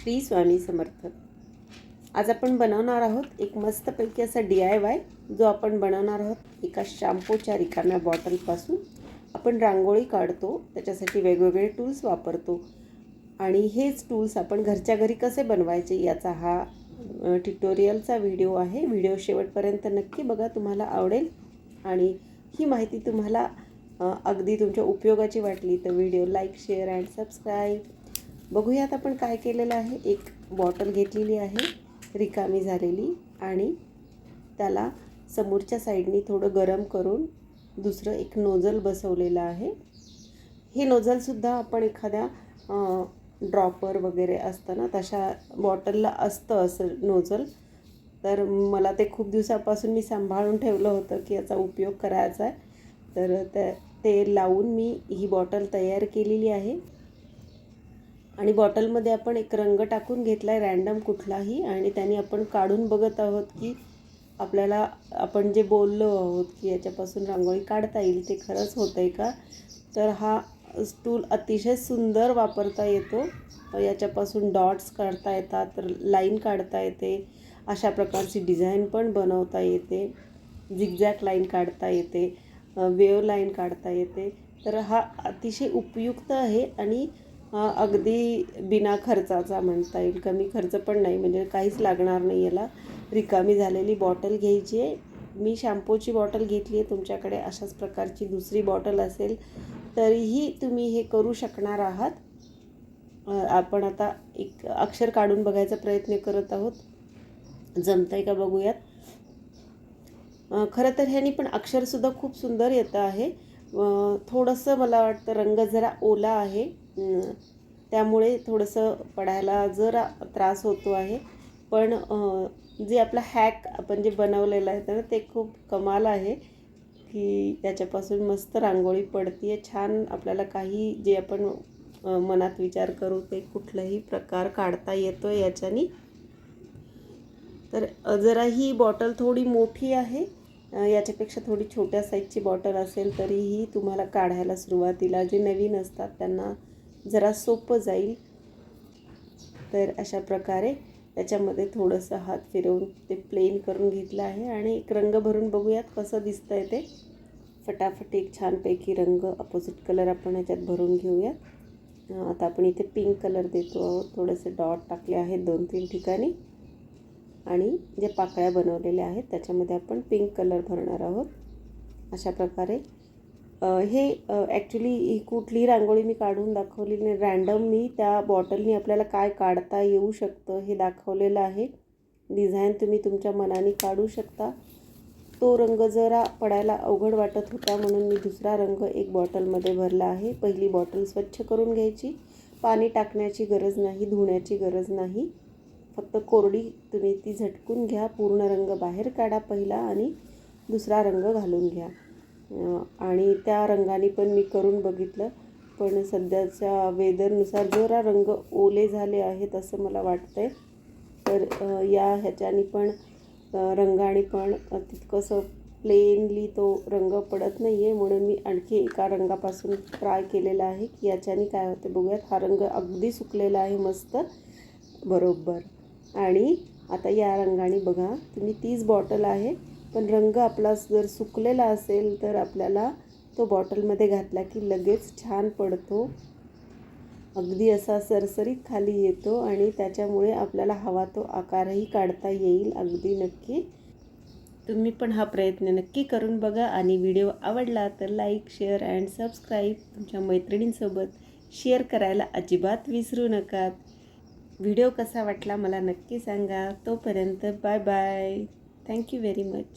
श्री स्वामी समर्थ। आज आपण बनवणार आहोत एक मस्तपैकी असा DIY जो आपण बनवणार आहोत एका शॅम्पूच्या रिकाम्या बॉटलपासून। आपण रांगोळी काढतो, त्याच्यासाठी वेगवेगळे टूल्स वापरतो आणि हेच टूल्स आपण घरच्या घरी कसे बनवायचे याचा हा ट्युटोरियलचा व्हिडिओ आहे। व्हिडिओ शेवटपर्यंत नक्की बघा, तुम्हाला आवडेल आणि ही माहिती तुम्हाला अगदी तुमच्या उपयोगाची वाटली तर video like, share and subscribe. बघूयात आपण काय केलेलं आहे। एक बॉटल घेतलेली आहे रिकामी झालेली आणि त्याला समोरच्या साईडनी थोडं गरम करून दुसरं एक नोझल बसवलेलं आहे। हे नोझल सुद्धा आपण एखाद्या ड्रॉपर वगैरे असतं ना तशा बॉटलला असतं असं नोझल। तर मला ते खूप दिवसापासून मी सांभाळून ठेवलं होतं की याचा उपयोग करायचा आहे, तर ते लावून मी ही बॉटल तयार केलेली आहे। आणि बॉटलमध्ये आपण एक रंग टाकून घेतला आहे रँडम कुठलाही, आणि त्याने आपण काढून बघत आहोत की आपल्याला आपण जे बोललो आहोत की याच्यापासून रांगोळी काढता येईल ते खरंच होतं आहे का। तर हा टूल अतिशय सुंदर वापरता येतो। याच्यापासून डॉट्स काढता येतात, तर लाईन काढता येते, अशा प्रकारची डिझाईन पण बनवता येते, झिगझॅग लाईन काढता येते, वेव लाईन काढता येते। तर हा अतिशय उपयुक्त आहे आणि अगदी बिना खर्चाचा म्हणता येईल, कमी खर्च पण नाही, म्हणजे काहीच लागणार नाही याला। रिकामी झालेली बॉटल घ्यायची आहे। मी शॅम्पूची बॉटल घेतली आहे, तुमच्याकडे अशाच प्रकारची दुसरी बॉटल असेल तरीही तुम्ही हे करू शकणार आहात। आपण आता एक अक्षर काढून बघायचा प्रयत्न करत आहोत, जमतंय का बघूयात। खरं तर ह्यानी पण अक्षरसुद्धा खूप सुंदर येतं आहे। थोडंसं मला वाटतं रंग जरा ओला आहे, त्यामुळे थोडंसं पडायला जरा त्रास होतो आहे, पण जे आपला हॅक आपण जे बनवलेलं आहे तर ते खूप कमाल आहे की त्याच्यापासून मस्त रांगोळी पडते आहे छान। आपल्याला काही जे आपण मनात विचार करू ते कुठलाही प्रकार काढता येतो याच्यानी। तर जरा ही बॉटल थोडी मोठी आहे, याच्यापेक्षा थोडी छोट्या साईजची बॉटल असेल तरीही तुम्हाला काढायला सुरुवातीला जे नवीन असतात त्यांना जरा सोपं जाईल। तर अशा प्रकारे त्याच्यामध्ये थोडंसं हात फिरवून ते प्लेन करून घेतलं आहे आणि एक रंग भरून बघूयात कसं दिसतंय ते। फटाफट एक छानपैकी रंग अपोजिट कलर आपण ह्याच्यात भरून घेऊयात। आता आपण इथे पिंक कलर देतो आहोत, थोडेसे डॉट टाकले आहेत 2-3 ठिकाणी आणि जे पाकळ्या बनवलेल्या आहेत त्याच्यामध्ये आपण पिंक कलर भरणार आहोत। अशा प्रकारे हे ॲक्च्युली ही कुठली रांगोळी मी काढून दाखवलेली नाही, रँडम मी त्या बॉटलनी आपल्याला काय काढता येऊ शकतं हे दाखवलेलं आहे। डिझाईन तुम्ही तुमच्या मनाने काढू शकता। तो रंग जरा पडायला अवघड वाटत होता म्हणून मी दुसरा रंग एक बॉटलमध्ये भरला आहे। पहिली बॉटल स्वच्छ करून घ्यायची, पाणी टाकण्याची गरज नाही, धुण्याची गरज नाही, फक्त कोरडी तुम्ही ती झटकून घ्या, पूर्ण रंग बाहेर काढा पहिला आणि दुसरा रंग घालून घ्या। आणि त्या रंगाने पण मी करून बघितलं, पण सध्याच्या वेदरनुसार जरा रंग ओले झाले आहेत असं मला वाटतंय। तर ह्याच्याने पण रंगाने पण तितकंसं प्लेनली तो रंग पडत नाही आहे, म्हणून मी आणखी एका रंगापासून ट्राय केलेला आहे की याच्याने काय होते बघूयात। हा रंग अगदी सुकलेला आहे मस्त बरोबर, आणि आता या रंगाने बघा तुम्ही तीच बॉटल आहे पण रंग आपला जर सुकलेला असेल तर आपल्याला तो बॉटलमध्ये घातला की लगेच छान पडतो, अगदी असा सरसरीत खाली येतो आणि त्याच्यामुळे आपल्याला हवा तो आकारही काढता येईल अगदी नक्की। तुम्ही पण हा प्रयत्न नक्की करून बघा आणि व्हिडिओ आवडला तर लाईक, शेअर अँड सबस्क्राईब तुमच्या मैत्रिणींसोबत शेअर करायला अजिबात विसरू नका। व्हिडिओ कसा वाटला मला नक्की सांगा। तोपर्यंत bye bye, thank you very much.